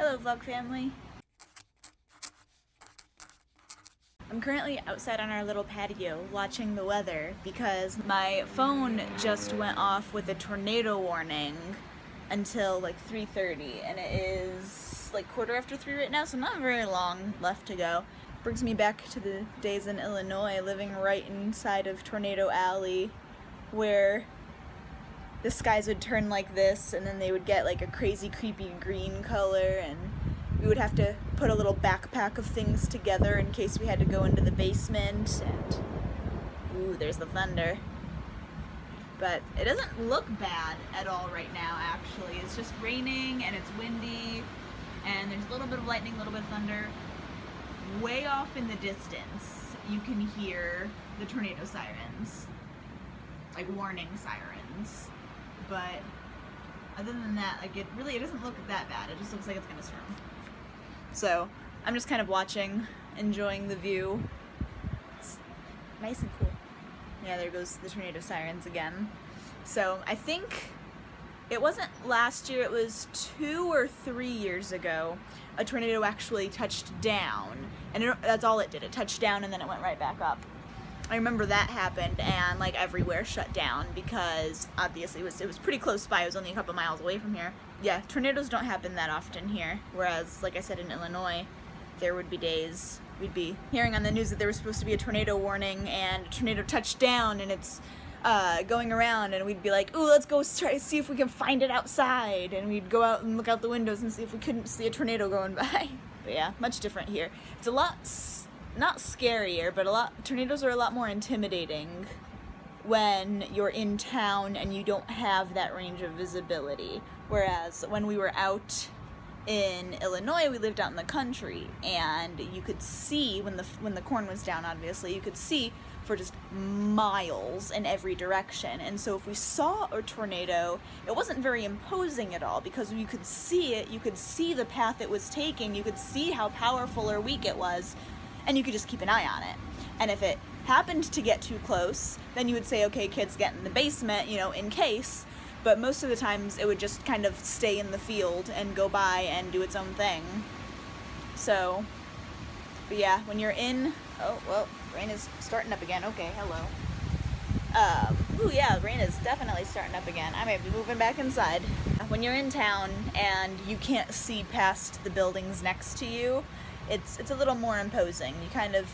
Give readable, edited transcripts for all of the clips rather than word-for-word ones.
Hello vlog family! I'm currently outside on our little patio watching the weather because my phone just went off with a tornado warning until like 3:30 and it is like 3:15 right now, so not very long left to go. Brings me back to the days in Illinois, living right inside of Tornado Alley, where the skies would turn like this and then they would get like a crazy creepy green color, and we would have to put a little backpack of things together in case we had to go into the basement. And ooh, there's the thunder. But it doesn't look bad at all right now, actually. It's just raining and it's windy and there's a little bit of lightning, a little bit of thunder. Way off in the distance you can hear the tornado sirens, like warning sirens. But other than that, like it doesn't look that bad. It just looks like it's gonna storm. So I'm just kind of watching, enjoying the view. It's nice and cool. Yeah, there goes the tornado sirens again. So I think it wasn't last year, it was 2 or 3 years ago, a tornado actually touched down. And that's all it did. It touched down and then it went right back up. I remember that happened and like everywhere shut down because obviously it was pretty close by. It was only a couple miles away from here. Yeah, tornadoes don't happen that often here. Whereas, like I said, in Illinois, there would be days we'd be hearing on the news that there was supposed to be a tornado warning and a tornado touched down and it's going around, and we'd be like, ooh, let's go try to see if we can find it outside. And we'd go out and look out the windows and see if we couldn't see a tornado going by. But yeah, much different here. It's a lot not scarier, but tornadoes are a lot more intimidating when you're in town and you don't have that range of visibility. Whereas when we were out in Illinois, we lived out in the country, and you could see when the corn was down, obviously, you could see for just miles in every direction. And so if we saw a tornado, it wasn't very imposing at all because you could see it, you could see the path it was taking, you could see how powerful or weak it was, and you could just keep an eye on it. And if it happened to get too close, then you would say, okay, kids, get in the basement, in case. But most of the times it would just kind of stay in the field and go by and do its own thing. So, but yeah, when you're in, oh, well, rain is starting up again. Okay, hello. Ooh, yeah, rain is definitely starting up again. I may be moving back inside. When you're in town and you can't see past the buildings next to you, it's a little more imposing. You kind of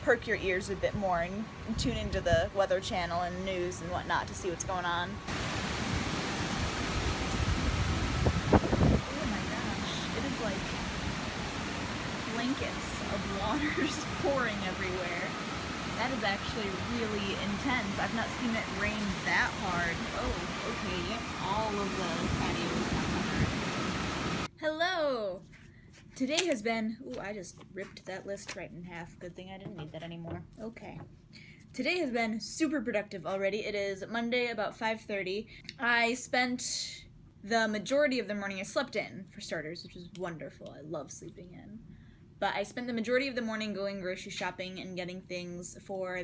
perk your ears a bit more and tune into the Weather Channel and news and whatnot to see what's going on. Oh my gosh, it is like blankets of water just pouring everywhere. That is actually really intense. I've not seen it rain that hard. Oh, okay, yep, all of the patios are covered. Hello! Today has been, ooh, I just ripped that list right in half. Good thing I didn't need that anymore. Okay. Today has been super productive already. It is Monday, about 5:30. I spent the majority of the morning, I slept in, for starters, which was wonderful. I love sleeping in. But I spent the majority of the morning going grocery shopping and getting things for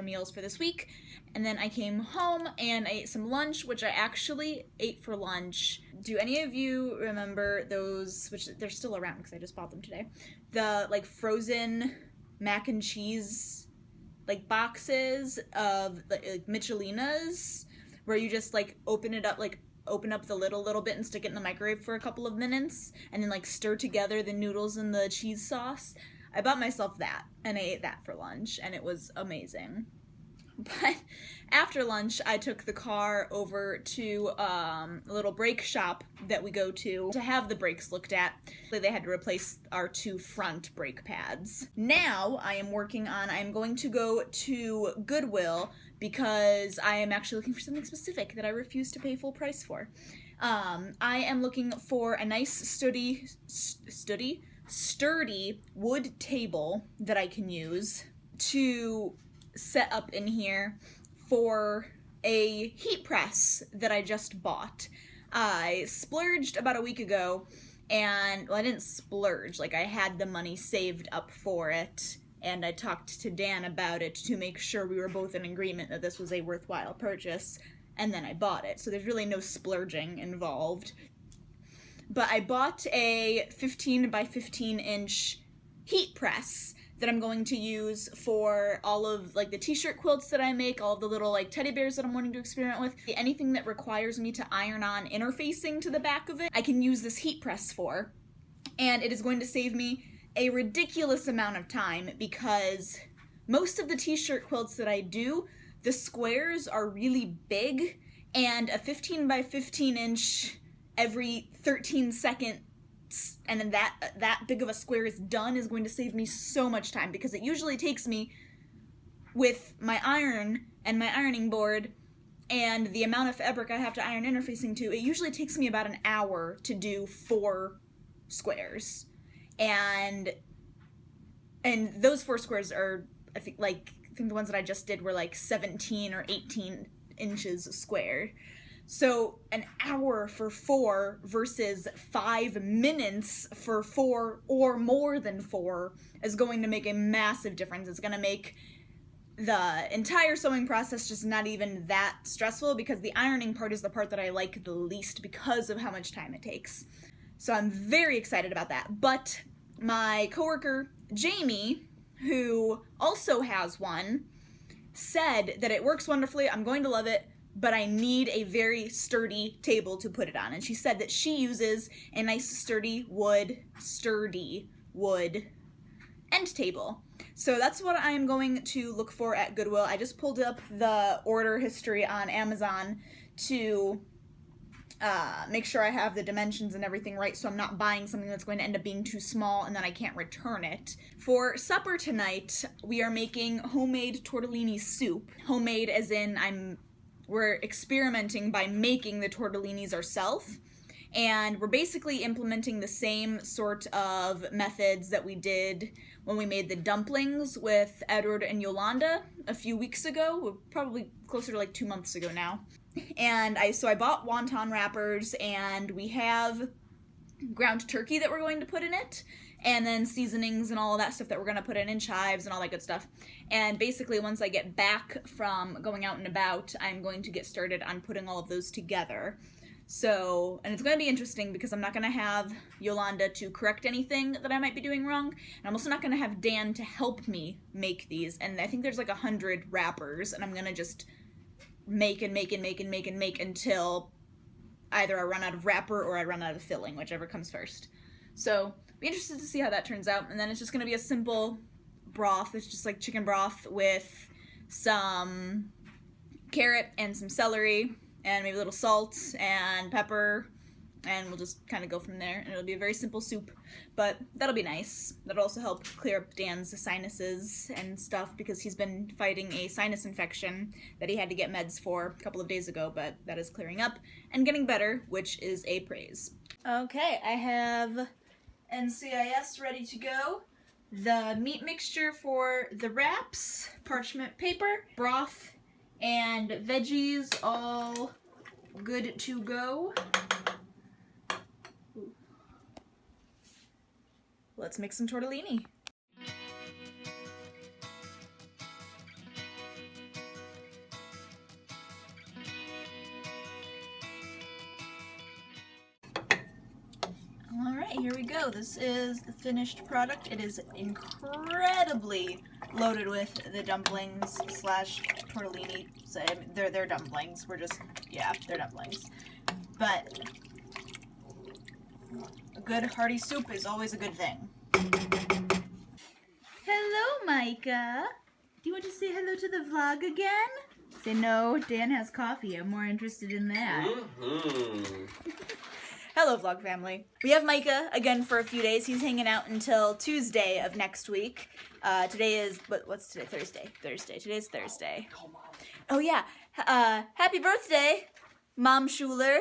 meals for this week. And then I came home and I ate some lunch, which I actually ate for lunch. Do any of you remember those, which they're still around because I just bought them today, the like frozen mac and cheese like boxes of like Michelinas, where you just like open up the lid a little bit and stick it in the microwave for a couple of minutes and then like stir together the noodles and the cheese sauce. I bought myself that and I ate that for lunch and it was amazing. But after lunch, I took the car over to a little brake shop that we go to have the brakes looked at. They had to replace our 2 front brake pads. Now I am going to go to Goodwill because I am actually looking for something specific that I refuse to pay full price for. I am looking for a nice sturdy wood table that I can use to set up in here for a heat press that I just bought. I splurged about a week ago, and well, I didn't splurge, like I had the money saved up for it, and I talked to Dan about it to make sure we were both in agreement that this was a worthwhile purchase, and then I bought it. So there's really no splurging involved. but I bought a 15 by 15 inch heat press that I'm going to use for all of like the t-shirt quilts that I make, all of the little like teddy bears that I'm wanting to experiment with. Anything that requires me to iron on interfacing to the back of it, I can use this heat press for. And it is going to save me a ridiculous amount of time because most of the t-shirt quilts that I do, the squares are really big, and a 15 by 15 inch every 13 seconds and then that big of a square is done is going to save me so much time, because it usually takes me, with my iron and my ironing board and the amount of fabric I have to iron interfacing to, it usually takes me about an hour to do 4 squares. And those 4 squares are, I think the ones that I just did were like 17 or 18 inches squared. So an hour for 4 versus 5 minutes for 4 or more than 4 is going to make a massive difference. It's going to make the entire sewing process just not even that stressful, because the ironing part is the part that I like the least because of how much time it takes. So I'm very excited about that. But my coworker, Jamie, who also has one, said that it works wonderfully. I'm going to love it, but I need a very sturdy table to put it on. And she said that she uses a nice sturdy wood end table. So that's what I am going to look for at Goodwill. I just pulled up the order history on Amazon to make sure I have the dimensions and everything right, so I'm not buying something that's going to end up being too small and then I can't return it. For supper tonight, we are making homemade tortellini soup. Homemade as in we're experimenting by making the tortellinis ourselves, and we're basically implementing the same sort of methods that we did when we made the dumplings with Edward and Yolanda a few weeks ago, probably closer to like 2 months ago now. And I bought wonton wrappers, and we have ground turkey that we're going to put in it, and then seasonings and all of that stuff that we're going to put in chives and all that good stuff. And basically once I get back from going out and about, I'm going to get started on putting all of those together. So, and it's going to be interesting because I'm not going to have Yolanda to correct anything that I might be doing wrong, and I'm also not going to have Dan to help me make these. And I think there's like 100 wrappers, and I'm going to just make until either I run out of wrapper or I run out of filling, whichever comes first. So, be interested to see how that turns out. And then it's just going to be a simple broth. It's just like chicken broth with some carrot and some celery and maybe a little salt and pepper, and we'll just kind of go from there. And it'll be a very simple soup, but that'll be nice. That'll also help clear up Dan's sinuses and stuff, because he's been fighting a sinus infection that he had to get meds for a couple of days ago, but that is clearing up and getting better, which is a praise. Okay, I have NCIS ready to go. The meat mixture for the wraps, parchment paper, broth, and veggies all good to go. Ooh. Let's make some tortellini. Alright, here we go. This is the finished product. It is incredibly loaded with the dumplings slash tortellini. So they're dumplings. They're dumplings. But a good hearty soup is always a good thing. Hello, Myka. Do you want to say hello to the vlog again? Say no, Dan has coffee. I'm more interested in that. Mm-hmm. Hello, vlog family. We have Myka again for a few days. He's hanging out until Tuesday of next week. Today is, what's today? Thursday. Today's Thursday. Oh yeah. Happy birthday, Mom Schuler.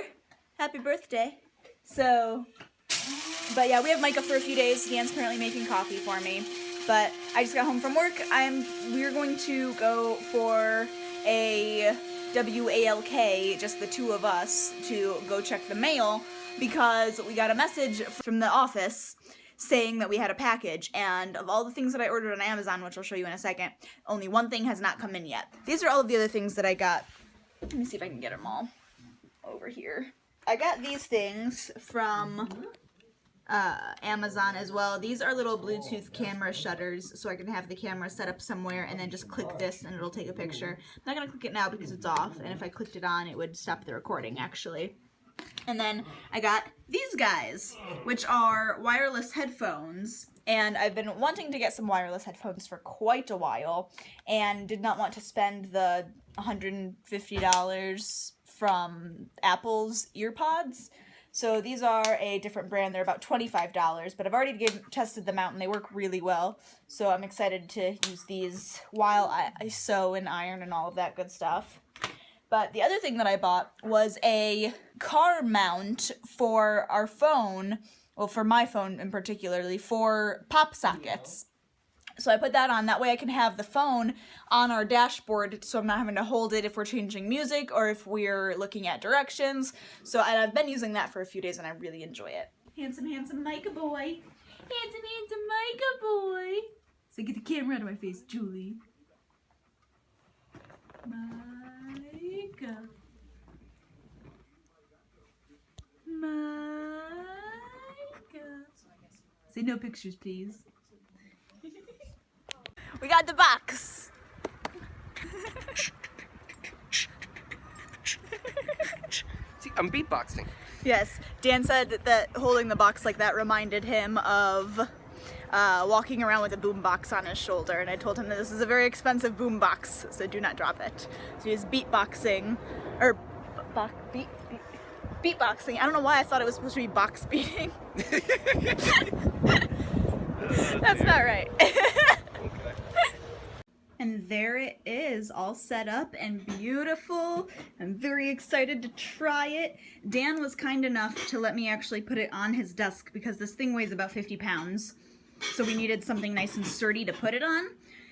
Happy birthday. So, but yeah, we have Myka for a few days. Dan's currently making coffee for me. But I just got home from work. We're going to go for a WALK, just the two of us, to go check the mail, because we got a message from the office saying that we had a package, and of all the things that I ordered on Amazon, which I'll show you in a second, only one thing has not come in yet. These are all of the other things that I got. Let me see if I can get them all over here. I got these things from Amazon as well. These are little Bluetooth camera shutters, so I can have the camera set up somewhere and then just click this and it'll take a picture. I'm not gonna click it now because it's off, and if I clicked it on, it would stop the recording actually. And then I got these guys, which are wireless headphones. And I've been wanting to get some wireless headphones for quite a while and did not want to spend the $150 from Apple's EarPods. So these are a different brand. They're about $25, but I've already tested them out and they work really well. So I'm excited to use these while I sew and iron and all of that good stuff. But the other thing that I bought was a car mount for our phone, well, for my phone in particularly, for pop sockets. So I put that on. That way I can have the phone on our dashboard so I'm not having to hold it if we're changing music or if we're looking at directions. So I've been using that for a few days and I really enjoy it. Handsome, handsome Myka boy. Handsome, handsome Myka boy. So get the camera out of my face, Julie. Myka. Myka. Say no pictures, please. We got the box. See, I'm beatboxing. Yes, Dan said that holding the box like that reminded him of walking around with a boombox on his shoulder, and I told him that this is a very expensive boombox, so do not drop it. So he's beatboxing, or beatboxing. I don't know why I thought it was supposed to be box beating. That's not right. And there it is, all set up and beautiful. I'm very excited to try it. Dan was kind enough to let me actually put it on his desk because this thing weighs about 50 pounds. So we needed something nice and sturdy to put it on.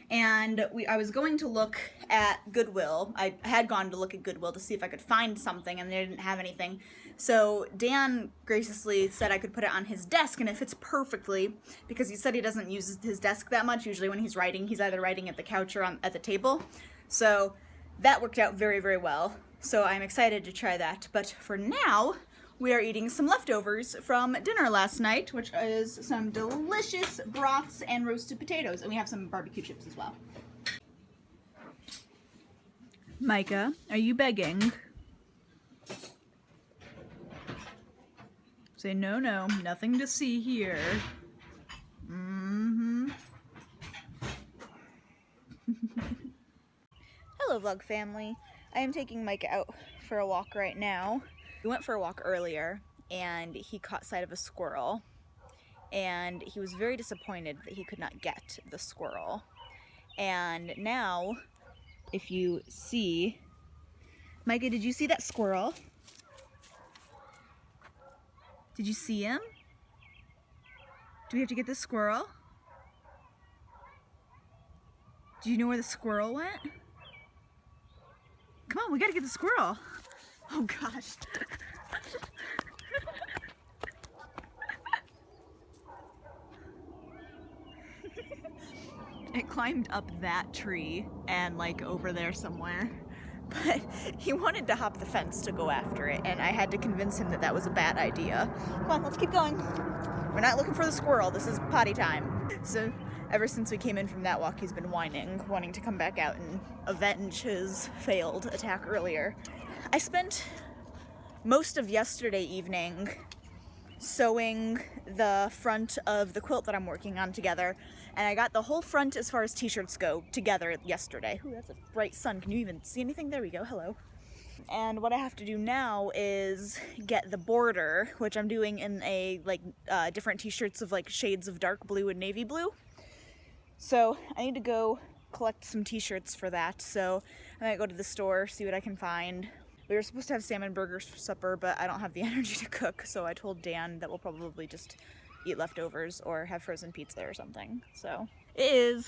And I was going to look at Goodwill. I had gone to look at Goodwill to see if I could find something, and they didn't have anything. So Dan graciously said I could put it on his desk, and it fits perfectly because he said he doesn't use his desk that much. Usually when he's writing, he's either writing at the couch or at the table. So that worked out very, very well. So I'm excited to try that. But for now, we are eating some leftovers from dinner last night, which is some delicious brats and roasted potatoes. And we have some barbecue chips as well. Myka, are you begging? Say no, no, nothing to see here. Mm-hmm. Hello, vlog family. I am taking Myka out for a walk right now. We went for a walk earlier and he caught sight of a squirrel and he was very disappointed that he could not get the squirrel. And now, if you see, Myka, did you see that squirrel? Did you see him? Do we have to get the squirrel? Do you know where the squirrel went? Come on, we gotta get the squirrel. Oh gosh. It climbed up that tree and like over there somewhere. But he wanted to hop the fence to go after it, and I had to convince him that that was a bad idea. Come on, let's keep going. We're not looking for the squirrel. This is potty time. So ever since we came in from that walk, he's been whining, wanting to come back out and avenge his failed attack earlier. I spent most of yesterday evening sewing the front of the quilt that I'm working on together, and I got the whole front as far as t-shirts go together yesterday. Ooh, that's a bright sun. Can you even see anything? There we go. Hello. And what I have to do now is get the border, which I'm doing in a different t-shirts of like shades of dark blue and navy blue. So I need to go collect some t-shirts for that. So I might go to the store, see what I can find. We were supposed to have salmon burgers for supper, but I don't have the energy to cook, so I told Dan that we'll probably just eat leftovers or have frozen pizza or something. So it is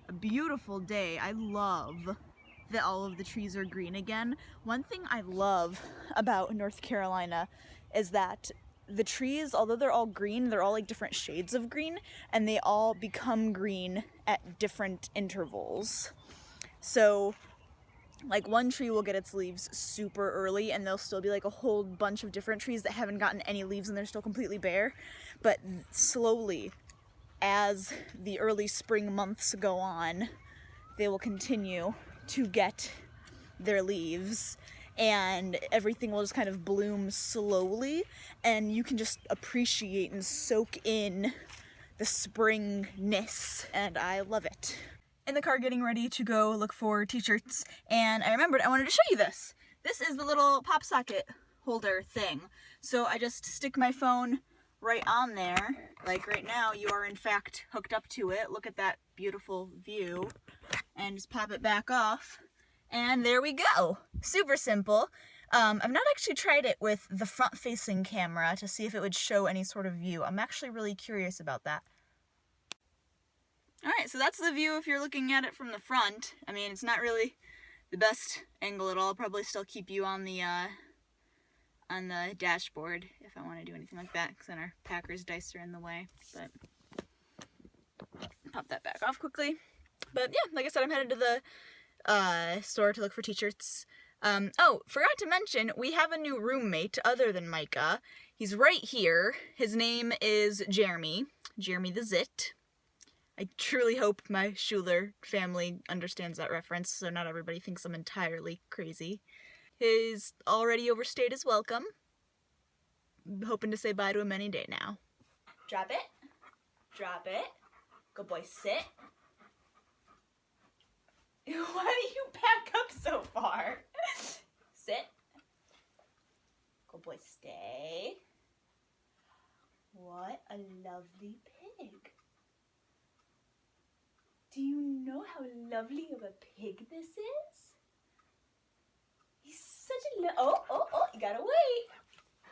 a beautiful day. I love that all of the trees are green again. One thing I love about North Carolina is that the trees, although they're all green, they're all like different shades of green, and they all become green at different intervals. So Like one tree will get its leaves super early and there'll still be like a whole bunch of different trees that haven't gotten any leaves and they're still completely bare. But slowly, as the early spring months go on, they will continue to get their leaves and everything will just kind of bloom slowly and you can just appreciate and soak in the springness, and I love it. In the car getting ready to go look for t-shirts, and I remembered I wanted to show you this. This is the little pop socket holder thing. So I just stick my phone right on there. Like right now, you are in fact hooked up to it. Look at that beautiful view. And just pop it back off. And there we go. Super simple. I've not actually tried it with the front-facing camera to see if it would show any sort of view. I'm actually really curious about that. Alright, so that's the view if you're looking at it from the front. I mean, it's not really the best angle at all. I'll probably still keep you on the dashboard if I want to do anything like that, because then our Packers dice are in the way. But pop that back off quickly. But yeah, like I said, I'm headed to the store to look for t-shirts. Oh, forgot to mention, we have a new roommate other than Myka. He's right here. His name is Jeremy. Jeremy the Zit. I truly hope my Schuler family understands that reference, so not everybody thinks I'm entirely crazy. He's already overstayed his welcome. Hoping to say bye to him any day now. Drop it. Drop it. Good boy, sit. Why do you back up so far? Sit. Good boy, stay. What a lovely pig. Do you know how lovely of a pig this is? He's such a oh, you gotta wait.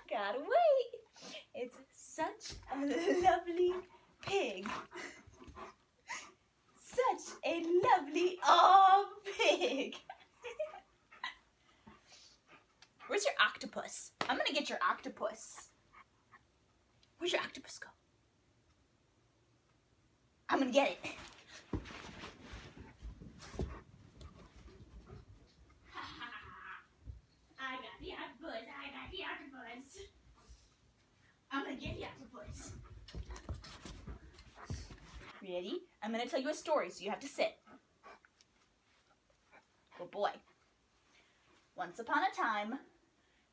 Gotta wait. It's such a lovely pig. Such a lovely, pig. Where's your octopus? I'm gonna get your octopus. Where's your octopus go? I'm gonna get it. I got the octopus. I got the octopus. I'm gonna get the octopus. Ready? I'm gonna tell you a story, so you have to sit. Good boy. Once upon a time,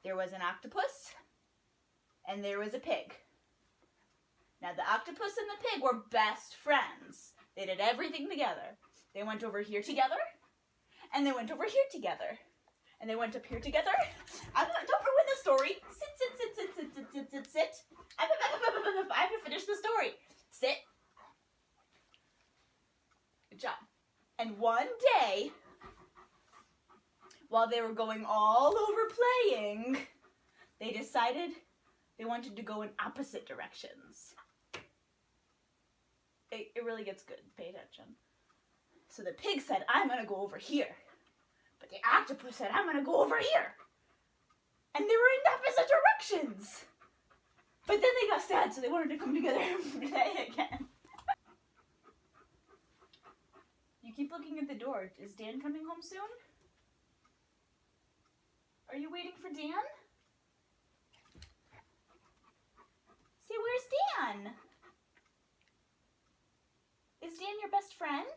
there was an octopus, and there was a pig. Now, the octopus and the pig were best friends. They did everything together. They went over here together, and they went over here together. And they went up here together. Don't ruin the story. Sit. I have to finish the story. Sit. Good job. And one day, while they were going all over playing, they decided they wanted to go in opposite directions. It really gets good. Pay attention. So the pig said, I'm going to go over here. But the octopus said, I'm going to go over here. And they were in opposite directions. But then they got sad, so they wanted to come together and play again. You keep looking at the door. Is Dan coming home soon? Are you waiting for Dan? Say, where's Dan? Is Dan your best friend?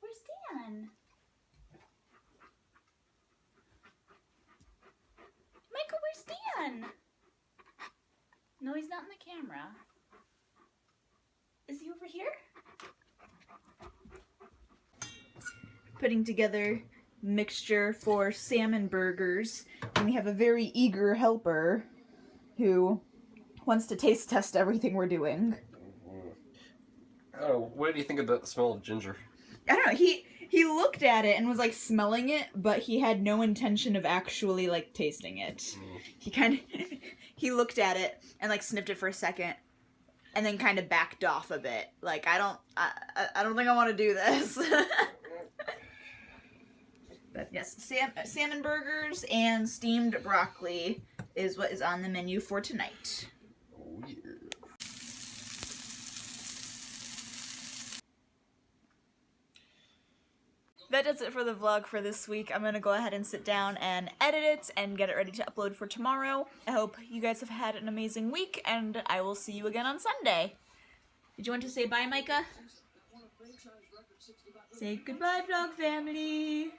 Where's Dan? Myka, where's Dan? No, he's not in the camera. Is he over here? Putting together mixture for salmon burgers, and we have a very eager helper who wants to taste test everything we're doing. Oh, what do you think of the smell of ginger? I don't know, he looked at it and was like smelling it, but he had no intention of actually like tasting it. He looked at it and like sniffed it for a second and then kind of backed off a bit. Like, I don't think I want to do this. But yes, salmon burgers and steamed broccoli is what is on the menu for tonight. Oh, yeah. that does it for the vlog for this week. I'm gonna go ahead and sit down and edit it and get it ready to upload for tomorrow. I hope you guys have had an amazing week, and I will see you again on Sunday. Did you want to say bye, Myka? Say goodbye, vlog family!